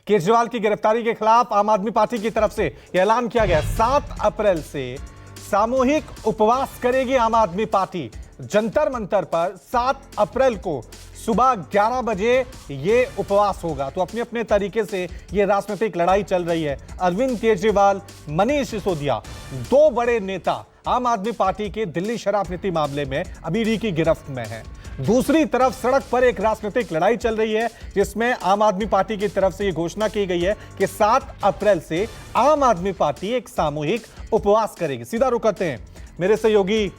केजरीवाल की गिरफ्तारी के खिलाफ आम आदमी पार्टी की तरफ से ऐलान किया गया 7 अप्रैल से सामूहिक उपवास करेगी आम आदमी पार्टी। जंतर मंतर पर 7 अप्रैल को सुबह 11 बजे ये उपवास होगा। तो अपने अपने तरीके से ये राजनीतिक लड़ाई चल रही है। अरविंद केजरीवाल, मनीष सिसोदिया, दो बड़े नेता आम आदमी पार्टी के दिल्ली शराब नीति मामले में अभी ईडी की गिरफ्त में हैं। दूसरी तरफ सड़क पर एक राजनीतिक लड़ाई चल रही है जिसमें आम आदमी पार्टी की तरफ से यह घोषणा की गई है कि 7 अप्रैल से आम आदमी पार्टी एक सामूहिक उपवास करेगी। सीधा रुख करते हैं मेरे सहयोगी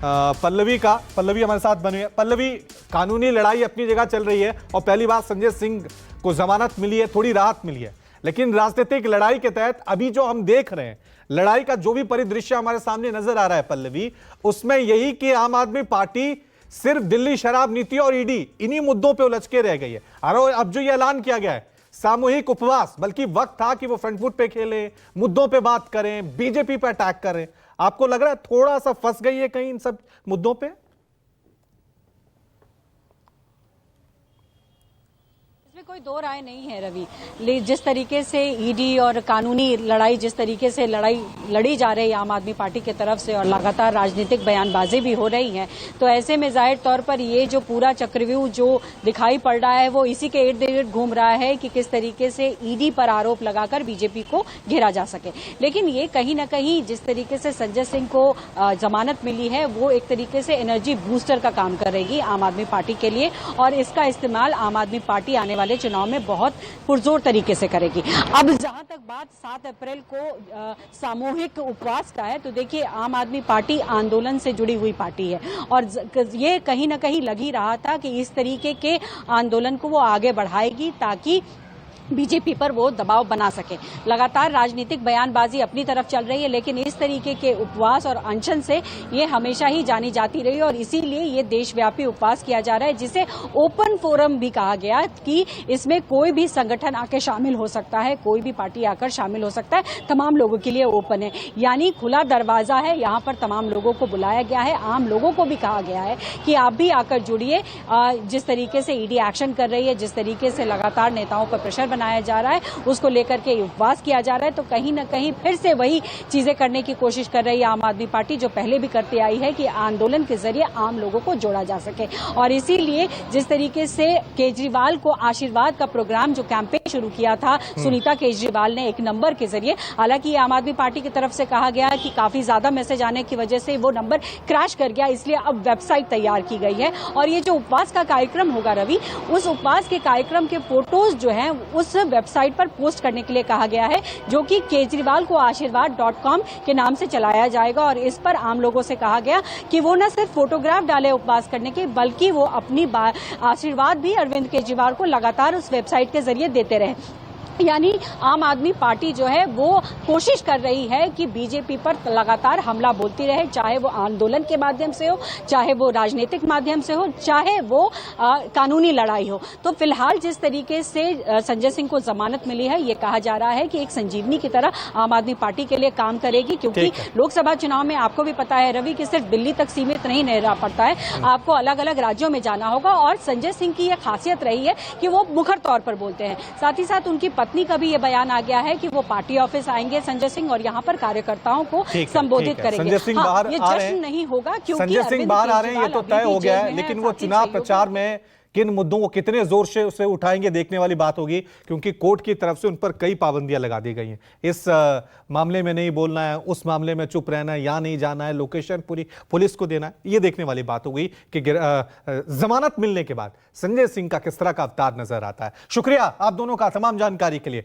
पल्लवी हमारे साथ बने हैं। पल्लवी, कानूनी लड़ाई अपनी जगह चल रही है और पहली बार संजय सिंह को जमानत मिली है, थोड़ी राहत मिली है, लेकिन राजनीतिक लड़ाई के तहत अभी जो हम देख रहे हैं, लड़ाई का जो भी परिदृश्य हमारे सामने नजर आ रहा है पल्लवी, उसमें यही कि आम आदमी पार्टी सिर्फ दिल्ली शराब नीति और ईडी इन्हीं मुद्दों पे उलझ के रह गई है। और अब जो ये ऐलान किया गया है सामूहिक उपवास, बल्कि वक्त था कि वो फ्रंट फुट पे खेले, मुद्दों पे बात करें, बीजेपी पे अटैक करें। आपको लग रहा है थोड़ा सा फंस गई है कहीं इन सब मुद्दों पे? कोई दो राय नहीं है रवि। जिस तरीके से ईडी और कानूनी लड़ाई जिस तरीके से लड़ी जा रही है आम आदमी पार्टी की तरफ से और लगातार राजनीतिक बयानबाजी भी हो रही है, तो ऐसे में जाहिर तौर पर ये जो पूरा चक्रव्यूह जो दिखाई पड़ रहा है वो इसी के इर्द गिर्द घूम रहा है कि किस तरीके से ईडी पर आरोप लगाकर बीजेपी को घेरा जा सके। लेकिन ये कहीं न कहीं जिस तरीके से संजय सिंह को जमानत मिली है वो एक तरीके से एनर्जी बूस्टर का काम करेगी आम आदमी पार्टी के लिए, और इसका इस्तेमाल आम आदमी पार्टी आने वाले चुनाव में बहुत पुरजोर तरीके से करेगी। अब जहां तक बात 7 अप्रैल को सामूहिक उपवास का है, तो देखिए आम आदमी पार्टी आंदोलन से जुड़ी हुई पार्टी है और ये कहीं ना कहीं लग ही रहा था कि इस तरीके के आंदोलन को वो आगे बढ़ाएगी ताकि बीजेपी पर वो दबाव बना सके। लगातार राजनीतिक बयानबाजी अपनी तरफ चल रही है, लेकिन इस तरीके के उपवास और अनशन से ये हमेशा ही जानी जाती रही और इसीलिए ये देशव्यापी उपवास किया जा रहा है, जिसे ओपन फोरम भी कहा गया कि इसमें कोई भी संगठन आकर शामिल हो सकता है, कोई भी पार्टी आकर शामिल हो सकता है, तमाम लोगों के लिए ओपन है, यानी खुला दरवाजा है। यहाँ पर तमाम लोगों को बुलाया गया है, आम लोगों को भी कहा गया है कि आप भी आकर जुड़िए। जिस तरीके से ईडी एक्शन कर रही है, जिस तरीके से लगातार नेताओं पर प्रेशर बनाया जा रहा है, उसको लेकर के उपवास किया जा रहा है, तो कहीं ना कहीं फिर से वही चीजें करने की कोशिश कर रही है आम आदमी पार्टी जो पहले भी करती आई है कि आंदोलन के जरिए आम लोगों को जोड़ा जा सके। और इसीलिए जिस तरीके से केजरीवाल को आशीर्वाद का प्रोग्राम जो कैंपेन शुरू किया था सुनीता केजरीवाल ने एक नंबर के जरिए, हालांकि आम आदमी पार्टी की तरफ से कहा गया कि काफी ज्यादा मैसेज आने की वजह से वो नंबर क्रैश कर गया, इसलिए अब वेबसाइट तैयार की गई है। और ये जो उपवास का कार्यक्रम होगा रवि, उस उपवास के कार्यक्रम के फोटोज जो है उस वेबसाइट पर पोस्ट करने के लिए कहा गया है, जो कि केजरीवाल को आशीर्वाद.com के नाम से चलाया जाएगा। और इस पर आम लोगों से कहा गया कि वो न सिर्फ फोटोग्राफ डाले उपवास करने के, बल्कि वो अपनी आशीर्वाद भी अरविंद केजरीवाल को लगातार उस वेबसाइट के जरिए देते रहे। यानी आम आदमी पार्टी जो है वो कोशिश कर रही है कि बीजेपी पर लगातार हमला बोलती रहे, चाहे वो आंदोलन के माध्यम से हो, चाहे वो राजनीतिक माध्यम से हो, चाहे वो कानूनी लड़ाई हो। तो फिलहाल जिस तरीके से संजय सिंह को जमानत मिली है, ये कहा जा रहा है कि एक संजीवनी की तरह आम आदमी पार्टी के लिए काम करेगी, क्योंकि लोकसभा चुनाव में आपको भी पता है रवि कि सिर्फ दिल्ली तक सीमित नहीं रह पड़ता है, आपको अलग अलग राज्यों में जाना होगा। और संजय सिंह की यह खासियत रही है कि वो मुखर तौर पर बोलते हैं। साथ ही साथ उनकी पत्नी का भी ये बयान आ गया है कि वो पार्टी ऑफिस आएंगे संजय सिंह और यहाँ पर कार्यकर्ताओं को संबोधित करेंगे। संजय सिंह बाहर ये जश्न नहीं होगा क्योंकि संजय सिंह बाहर आ रहे हैं, ये तो तय हो गया है, लेकिन वो चुनाव प्रचार में किन मुद्दों को कितने जोर से उसे उठाएंगे देखने वाली बात होगी, क्योंकि कोर्ट की तरफ से उन पर कई पाबंदियां लगा दी गई हैं। इस मामले में नहीं बोलना है, उस मामले में चुप रहना है, यहाँ नहीं जाना है, लोकेशन पूरी पुलिस को देना है, ये देखने वाली बात होगी कि जमानत मिलने के बाद संजय सिंह का किस तरह का अवतार नजर आता है। शुक्रिया आप दोनों का तमाम जानकारी के लिए।